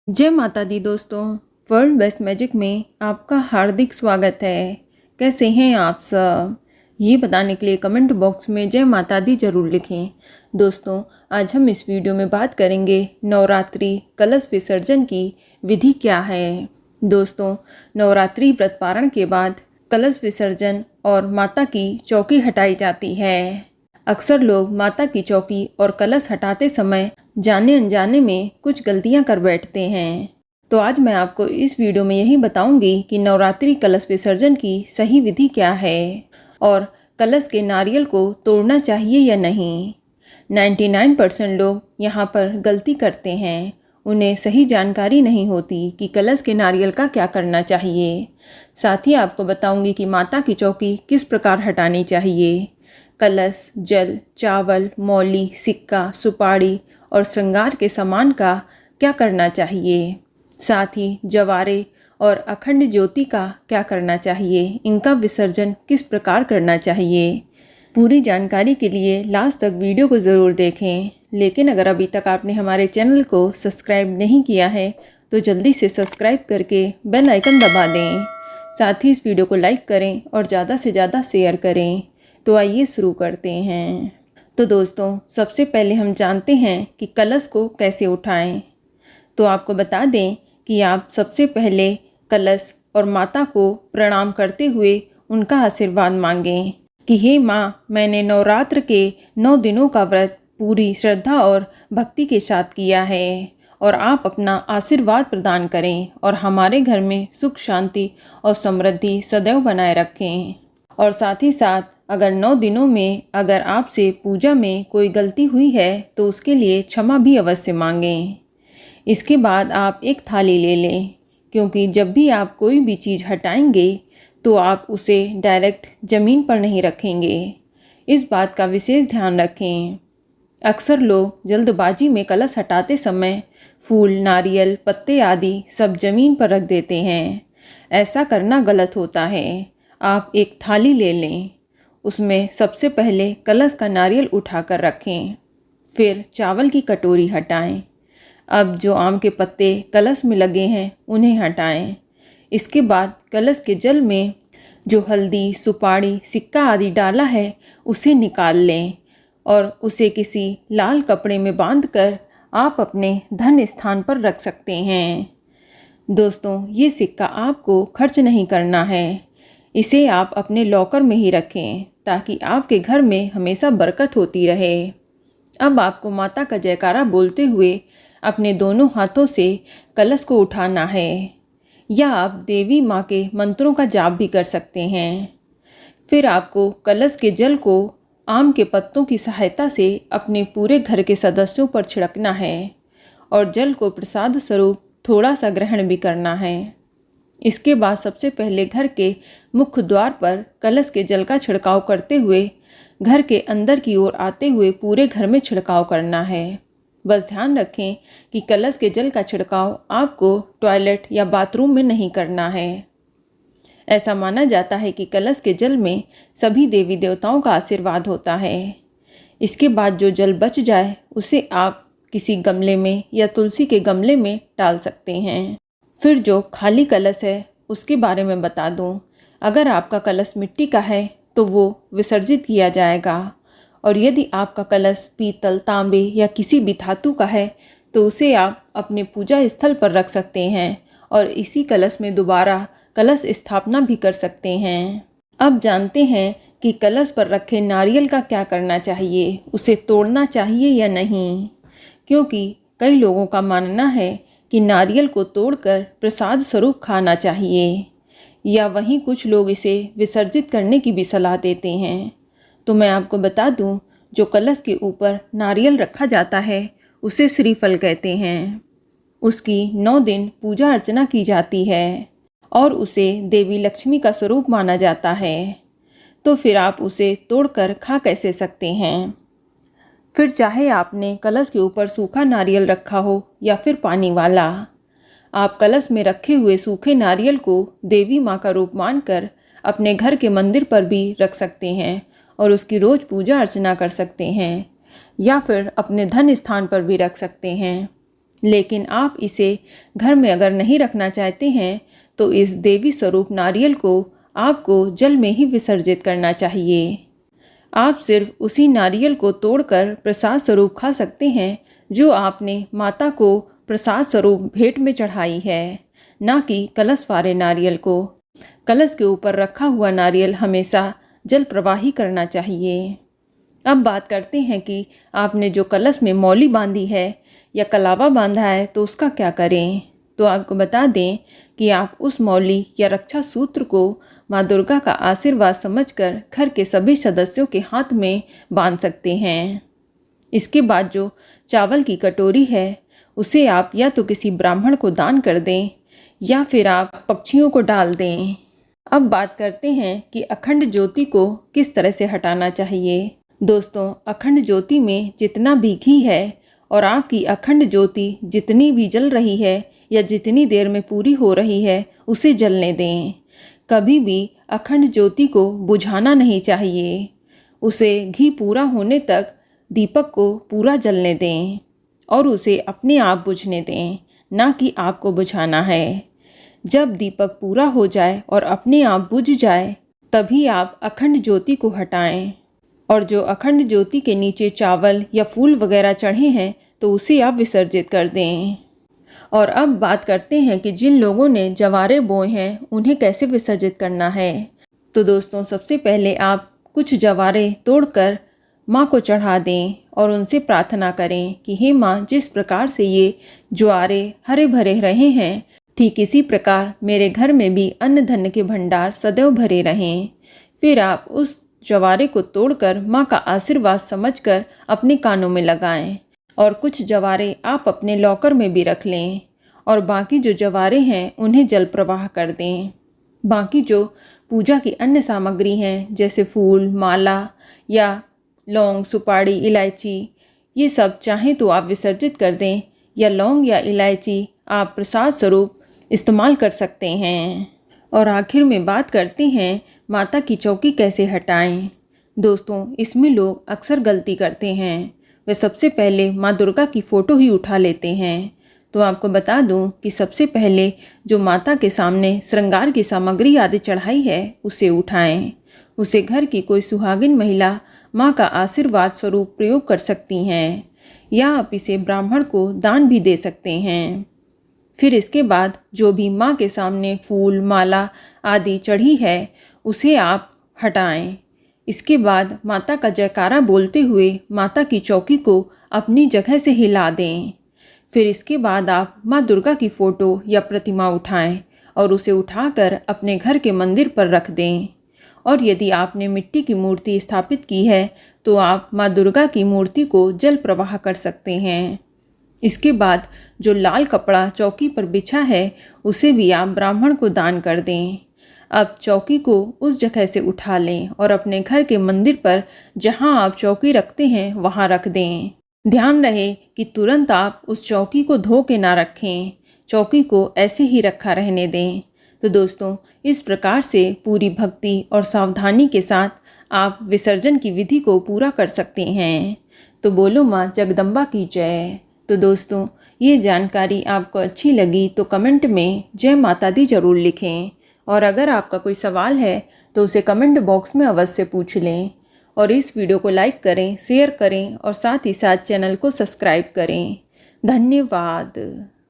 जय माता दी दोस्तों। वर्ल्ड बेस्ट मैजिक में आपका हार्दिक स्वागत है। कैसे हैं आप सब? ये बताने के लिए कमेंट बॉक्स में जय माता दी ज़रूर लिखें। दोस्तों, आज हम इस वीडियो में बात करेंगे नवरात्रि कलश विसर्जन की विधि क्या है। दोस्तों, नवरात्रि व्रत पारण के बाद कलश विसर्जन और माता की चौकी हटाई जाती है। अक्सर लोग माता की चौकी और कलश हटाते समय जाने अनजाने में कुछ गलतियां कर बैठते हैं। तो आज मैं आपको इस वीडियो में यही बताऊंगी कि नवरात्रि कलश विसर्जन की सही विधि क्या है और कलश के नारियल को तोड़ना चाहिए या नहीं। 99% लोग यहाँ पर गलती करते हैं। उन्हें सही जानकारी नहीं होती कि कलश के नारियल का क्या करना चाहिए। साथ ही आपको बताऊंगी कि माता की चौकी किस प्रकार हटानी चाहिए। कलश, जल, चावल, मौली, सिक्का, सुपारी और श्रृंगार के सामान का क्या करना चाहिए। साथ ही जवारे और अखंड ज्योति का क्या करना चाहिए। इनका विसर्जन किस प्रकार करना चाहिए। पूरी जानकारी के लिए लास्ट तक वीडियो को ज़रूर देखें। लेकिन अगर अभी तक आपने हमारे चैनल को सब्सक्राइब नहीं किया है तो जल्दी से सब्सक्राइब करके बेल आइकन दबा दें। साथ ही इस वीडियो को लाइक करें और ज़्यादा से ज़्यादा शेयर करें। तो आइए शुरू करते हैं। तो दोस्तों, सबसे पहले हम जानते हैं कि कलश को कैसे उठाएं। तो आपको बता दें कि आप सबसे पहले कलश और माता को प्रणाम करते हुए उनका आशीर्वाद मांगें कि हे माँ, मैंने नवरात्र के 9 दिनों का व्रत पूरी श्रद्धा और भक्ति के साथ किया है और आप अपना आशीर्वाद प्रदान करें और हमारे घर में सुख, शांति और समृद्धि सदैव बनाए रखें। और साथ ही साथ अगर 9 दिनों में अगर आपसे पूजा में कोई गलती हुई है तो उसके लिए क्षमा भी अवश्य मांगें। इसके बाद आप एक थाली ले लें, क्योंकि जब भी आप कोई भी चीज़ हटाएंगे तो आप उसे डायरेक्ट ज़मीन पर नहीं रखेंगे। इस बात का विशेष ध्यान रखें। अक्सर लोग जल्दबाजी में कलश हटाते समय फूल, नारियल, पत्ते आदि सब ज़मीन पर रख देते हैं। ऐसा करना गलत होता है। आप एक थाली ले लें, उसमें सबसे पहले कलश का नारियल उठाकर रखें। फिर चावल की कटोरी हटाएं। अब जो आम के पत्ते कलश में लगे हैं उन्हें हटाएं। इसके बाद कलश के जल में जो हल्दी, सुपारी, सिक्का आदि डाला है उसे निकाल लें और उसे किसी लाल कपड़े में बांधकर आप अपने धन स्थान पर रख सकते हैं। दोस्तों, ये सिक्का आपको खर्च नहीं करना है। इसे आप अपने लॉकर में ही रखें ताकि आपके घर में हमेशा बरकत होती रहे। अब आपको माता का जयकारा बोलते हुए अपने दोनों हाथों से कलश को उठाना है, या आप देवी माँ के मंत्रों का जाप भी कर सकते हैं। फिर आपको कलश के जल को आम के पत्तों की सहायता से अपने पूरे घर के सदस्यों पर छिड़कना है और जल को प्रसाद स्वरूप थोड़ा सा ग्रहण भी करना है। इसके बाद सबसे पहले घर के मुख्य द्वार पर कलश के जल का छिड़काव करते हुए घर के अंदर की ओर आते हुए पूरे घर में छिड़काव करना है। बस ध्यान रखें कि कलश के जल का छिड़काव आपको टॉयलेट या बाथरूम में नहीं करना है। ऐसा माना जाता है कि कलश के जल में सभी देवी देवताओं का आशीर्वाद होता है। इसके बाद जो जल बच जाए उसे आप किसी गमले में या तुलसी के गमले में डाल सकते हैं। फिर जो खाली कलश है उसके बारे में बता दूं। अगर आपका कलश मिट्टी का है तो वो विसर्जित किया जाएगा, और यदि आपका कलश पीतल, तांबे या किसी भी धातु का है तो उसे आप अपने पूजा स्थल पर रख सकते हैं और इसी कलश में दोबारा कलश स्थापना भी कर सकते हैं। अब जानते हैं कि कलश पर रखे नारियल का क्या करना चाहिए, उसे तोड़ना चाहिए या नहीं। क्योंकि कई लोगों का मानना है कि नारियल को तोड़कर प्रसाद स्वरूप खाना चाहिए, या वहीं कुछ लोग इसे विसर्जित करने की भी सलाह देते हैं। तो मैं आपको बता दूं, जो कलश के ऊपर नारियल रखा जाता है उसे श्रीफल कहते हैं। उसकी 9 दिन पूजा अर्चना की जाती है और उसे देवी लक्ष्मी का स्वरूप माना जाता है। तो फिर आप उसे तोड़कर खा कैसे सकते हैं। फिर चाहे आपने कलश के ऊपर सूखा नारियल रखा हो या फिर पानी वाला, आप कलश में रखे हुए सूखे नारियल को देवी माँ का रूप मानकर अपने घर के मंदिर पर भी रख सकते हैं और उसकी रोज़ पूजा अर्चना कर सकते हैं, या फिर अपने धन स्थान पर भी रख सकते हैं। लेकिन आप इसे घर में अगर नहीं रखना चाहते हैं तो इस देवी स्वरूप नारियल को आपको जल में ही विसर्जित करना चाहिए। आप सिर्फ उसी नारियल को तोड़कर प्रसाद स्वरूप खा सकते हैं जो आपने माता को प्रसाद स्वरूप भेंट में चढ़ाई है, ना कि कलश वाले नारियल को। कलश के ऊपर रखा हुआ नारियल हमेशा जल प्रवाही करना चाहिए। अब बात करते हैं कि आपने जो कलश में मौली बांधी है या कलावा बांधा है तो उसका क्या करें। तो आपको बता दें कि आप उस मौली या रक्षा सूत्र को माँ दुर्गा का आशीर्वाद समझकर घर के सभी सदस्यों के हाथ में बांध सकते हैं। इसके बाद जो चावल की कटोरी है उसे आप या तो किसी ब्राह्मण को दान कर दें या फिर आप पक्षियों को डाल दें। अब बात करते हैं कि अखंड ज्योति को किस तरह से हटाना चाहिए। दोस्तों, अखंड ज्योति में जितना भी घी है और आपकी अखंड ज्योति जितनी भी जल रही है या जितनी देर में पूरी हो रही है उसे जलने दें। कभी भी अखंड ज्योति को बुझाना नहीं चाहिए। उसे घी पूरा होने तक दीपक को पूरा जलने दें और उसे अपने आप बुझने दें, ना कि आपको बुझाना है। जब दीपक पूरा हो जाए और अपने आप बुझ जाए तभी आप अखंड ज्योति को हटाएं। और जो अखंड ज्योति के नीचे चावल या फूल वगैरह चढ़े हैं तो उसे आप विसर्जित कर दें। और अब बात करते हैं कि जिन लोगों ने जवारे बोए हैं उन्हें कैसे विसर्जित करना है। तो दोस्तों, सबसे पहले आप कुछ जवारे तोड़कर माँ को चढ़ा दें और उनसे प्रार्थना करें कि हे माँ, जिस प्रकार से ये ज्वारे हरे भरे रहे हैं ठीक इसी प्रकार मेरे घर में भी अन्न धन के भंडार सदैव भरे रहें। फिर आप उस जवारे को तोड़कर माँ का आशीर्वाद समझकर अपने कानों में लगाएं और कुछ जवारे आप अपने लॉकर में भी रख लें और बाकी जो जवारे हैं उन्हें जल प्रवाह कर दें। बाकी जो पूजा की अन्य सामग्री हैं जैसे फूल, माला या लौंग, सुपारी, इलायची, ये सब चाहें तो आप विसर्जित कर दें या लौंग या इलायची आप प्रसाद स्वरूप इस्तेमाल कर सकते हैं। और आखिर में बात करते हैं माता की चौकी कैसे हटाएं। दोस्तों, इसमें लोग अक्सर गलती करते हैं। वे सबसे पहले माँ दुर्गा की फ़ोटो ही उठा लेते हैं। तो आपको बता दूं कि सबसे पहले जो माता के सामने श्रृंगार की सामग्री आदि चढ़ाई है उसे उठाएं। उसे घर की कोई सुहागिन महिला माँ का आशीर्वाद स्वरूप प्रयोग कर सकती हैं या आप इसे ब्राह्मण को दान भी दे सकते हैं। फिर इसके बाद जो भी माँ के सामने फूल, माला आदि चढ़ी है उसे आप हटाएं। इसके बाद माता का जयकारा बोलते हुए माता की चौकी को अपनी जगह से हिला दें। फिर इसके बाद आप माँ दुर्गा की फ़ोटो या प्रतिमा उठाएं और उसे उठाकर अपने घर के मंदिर पर रख दें। और यदि आपने मिट्टी की मूर्ति स्थापित की है तो आप माँ दुर्गा की मूर्ति को जल प्रवाह कर सकते हैं। इसके बाद जो लाल कपड़ा चौकी पर बिछा है उसे भी आप ब्राह्मण को दान कर दें। अब चौकी को उस जगह से उठा लें और अपने घर के मंदिर पर जहां आप चौकी रखते हैं वहां रख दें। ध्यान रहे कि तुरंत आप उस चौकी को धो के ना रखें, चौकी को ऐसे ही रखा रहने दें। तो दोस्तों, इस प्रकार से पूरी भक्ति और सावधानी के साथ आप विसर्जन की विधि को पूरा कर सकते हैं। तो बोलो माँ जगदम्बा की जय। तो दोस्तों, ये जानकारी आपको अच्छी लगी तो कमेंट में जय माता दी ज़रूर लिखें। और अगर आपका कोई सवाल है तो उसे कमेंट बॉक्स में अवश्य पूछ लें। और इस वीडियो को लाइक करें, शेयर करें और साथ ही साथ चैनल को सब्सक्राइब करें। धन्यवाद।